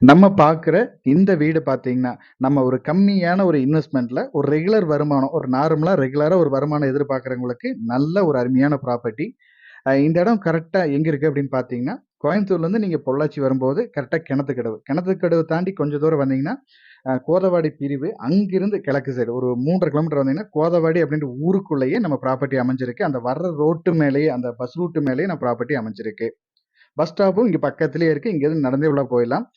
நம்ம பார்க்குற இந்த வீடு பார்த்தீங்கன்னா, நம்ம ஒரு கம்மியான ஒரு இன்வெஸ்ட்மென்ட்ல ஒரு ரெகுலர் வருமானம், ஒரு நார்மலா ரெகுலரா ஒரு வருமானம் எதிர்பார்க்குறவங்களுக்கு நல்ல ஒரு அருமையான ப்ராப்பர்ட்டி. இந்த இடம் கரெக்ட்டா எங்க இருக்கு அப்படின்னு பார்த்தீங்கன்னா, கோயம்புத்தூர்லேருந்து நீங்க பொள்ளாச்சி வரும்போது கரெக்ட்டா கிணத்துக்கடவு. கிணத்துக்கடவு தாண்டி கொஞ்சம் தூரம் வந்தீங்கன்னா, கோதவாடி பிரிவு. அங்கிருந்து கிழக்கு சைடு ஒரு 3 1/2 கிலோமீட்டர் வந்தீங்கன்னா, கோதவாடி அப்படின்ற ஊருக்குள்ளேயே நம்ம ப்ராப்பர்ட்டி அமைஞ்சிருக்கு. அந்த வர்ற ரோட்டு மேலேயே, அந்த பஸ் ரூட் மேலேயே நம்ம ப்ராப்பர்ட்டி அமைஞ்சிருக்கு. பஸ் ஸ்டாப்பும் இங்க பக்கத்திலேயே இருக்கு. இங்கேருந்து நடந்தே உள்ள போயிடலாம்.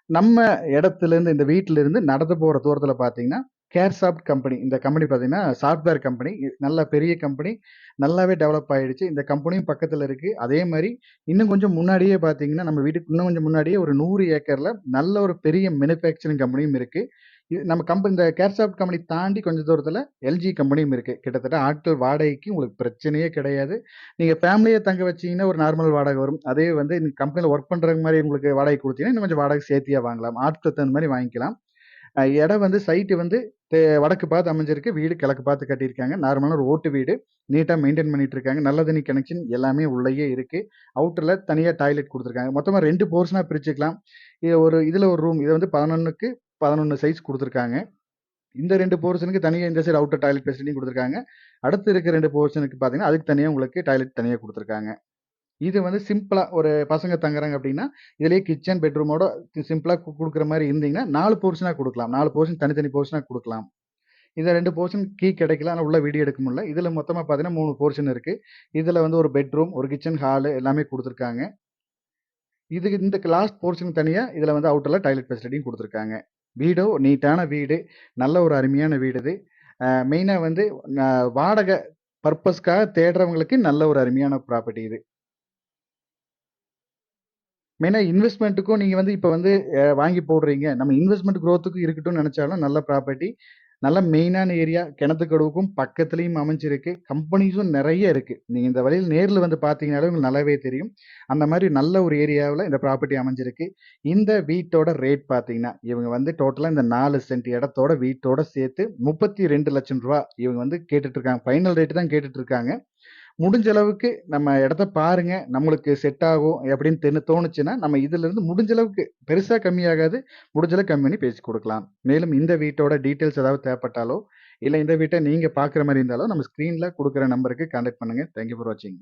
நம்ம இடத்துலேருந்து இந்த வீட்லருந்து நடந்து போற தூரத்தில பார்த்தீங்கன்னா, கேர்சாஃப்ட் கம்பெனி. இந்த கம்பெனி பார்த்தீங்கன்னா, சாஃப்ட்வேர் கம்பெனி. நல்ல பெரிய கம்பெனி. நல்லாவே டெவலப் ஆயிடுச்சு. இந்த கம்பெனியும் பக்கத்தில இருக்கு. அதே மாரி இன்னும் கொஞ்சம் முன்னாடியே பார்த்தீங்கன்னா, நம்ம வீட்டுக்கு இன்னும் கொஞ்சம் முன்னாடியே ஒரு 100 ஏக்கர்ல நல்ல ஒரு பெரிய மேனுஃபேக்சரிங் கம்பெனியும் இருக்கு. இது நம்ம இந்த கேர்சாஃப்ட் கம்பெனி தாண்டி கொஞ்சம் தூரத்தில எல்ஜி கம்பெனியும் இருக்கு. கிட்டத்தட்ட ஆட்கள் வாடகைக்கு உங்களுக்கு பிரச்சனையே கிடையாது. நீங்க ஃபேமிலியா தங்க வச்சீங்கன்னா, ஒரு நார்மல் வாடகை வரும். அதே வந்து நீங்க கம்பெனில ஒர்க் பண்ற மாரி உங்களுக்கு வாடகை குடுத்தீங்கன்னா, இன்னும் கொஞ்சம் வாடகை சேர்த்தியா வாங்கலாம். ஆட்களுக்கு தகுந்த மாரி வாங்கிக்கலாம். இடம் வந்து சைட் வந்து வடக்கு பார்த்து அமைஞ்சிருக்கு. வீடு கிழக்கு பார்த்து கட்டியிருக்காங்க. நார்மலான ஒரு ஓட்டு வீடு. நீட்டா மெயின்டெயின் பண்ணிட்டு இருக்காங்க. நல்ல தண்ணி கனெக்ஷன் எல்லாமே உள்ளேயே இருக்கு. அவுட்டர்ல தனியா டாய்லெட் குடுத்துருக்காங்க. மொத்தமா 2 போர்ஷனா பிரிச்சுக்கலாம். இதுல ஒரு ரூம். இத வந்து 11க்கு 11 சைஸ் குடுத்துருக்காங்க. இந்த 2 போர்ஷனுக்கு தனியா இந்த சைடு அவுட்டர் டாய்லெட் ஃபெசிலிட்டியும் குடுத்துருக்காங்க. அடுத்து இருக்க 2 போர்ஷனுக்கு பார்த்தீங்கன்னா, அதுக்கு தனியா உங்களுக்கு டாய்லெட் தனியா குடுத்துருக்காங்க. இது வந்து சிம்பிளா ஒரு பசங்க தங்குறாங்க அப்டின்னா, இதிலேயே கிட்சன், பெட்ரூமோட சிம்பிளா குடுக்குற மாரி இருந்தீங்கன்னா, 4 போர்ஷனா குடுக்கலாம். 4 போர்ஷன் தனித்தனி போர்ஷனா குடுக்கலாம். இந்த 2 போர்ஷன் கிடைக்கல. ஆனா உள்ள வீடியோ எடுக்க முடியல. இதுல மொத்தமா பார்த்தீங்கன்னா 3 போர்ஷன் இருக்கு. இதுல வந்து ஒரு பெட்ரூம், ஒரு கிட்சன், ஹாலு எல்லாமே குடுத்துருக்காங்க. இதுக்கு இந்த லாஸ்ட் போர்ஷனுக்கு தனியா இதுல வந்து அவுட்டர்ல டாய்லெட் ஃபெசிலிட்டியும் குடுத்துருக்காங்க. வீடோ நீட்டான வீடு. நல்ல ஒரு அருமையான வீடு இது. மெயினா வந்து அ வாடகை பர்ப்பஸ்க்காக தேடுறவங்களுக்கு நல்ல ஒரு அருமையான ப்ராப்பர்ட்டி இது. மெயினா இன்வெஸ்ட்மென்ட்டுக்கும் நீங்க வந்து இப்ப வந்து வாங்கி போடுறீங்க. நம்ம இன்வெஸ்ட்மென்ட் குரோத்துக்கும் இருக்கட்டும்னு நெனச்சாலும் நல்ல ப்ராப்பர்ட்டி. நல்ல மெயினான ஏரியா. கிணத்துக்கடவுக்கும் பக்கத்திலயும் அமைஞ்சிருக்கு. கம்பெனிஸும் நெறைய இருக்கு. நீங்க இந்த வழியில நேர்ல வந்து பார்த்தீங்கனாலே உங்களுக்கு நல்லாவே தெரியும். அந்த மாரி நல்ல ஒரு ஏரியாவுல இந்த ப்ராப்பர்ட்டி அமைஞ்சிருக்கு. இந்த வீட்டோட ரேட் பார்த்தீங்கன்னா, இவங்க வந்து டோட்டலா இந்த 4 சென்ட் இடத்தோட வீட்டோட சேர்த்து ரூ. 32,00,000 இவங்க வந்து கேட்டுட்டு இருக்காங்க. ஃபைனல் ரேட் தான் கேட்டுட்டு இருக்காங்க. முடிஞ்ச அளவுக்கு நம்ம இடத்த பாருங்க. நம்மளுக்கு செட் ஆகும் அப்படின்னு தோணுச்சுன்னா, நம்ம இதிலிருந்து முடிஞ்ச அளவுக்கு பெருசா கம்மியாகாது. முடிஞ்ச அளவுக்கு கம்மி பண்ணி பேசி குடுக்கலாம். மேலும் இந்த வீட்டோட டீட்டெயில்ஸ் ஏதாவது தேவைப்பட்டாலோ, இல்ல இந்த வீட்ட நீங்க பார்க்குற மாரி இருந்தாலோ, நம்ம ஸ்க்ரீன்ல குடுக்குற நம்பருக்கு கான்டாக்ட் பண்ணுங்க. தேங்க் யூ ஃபார் வாட்சிங்.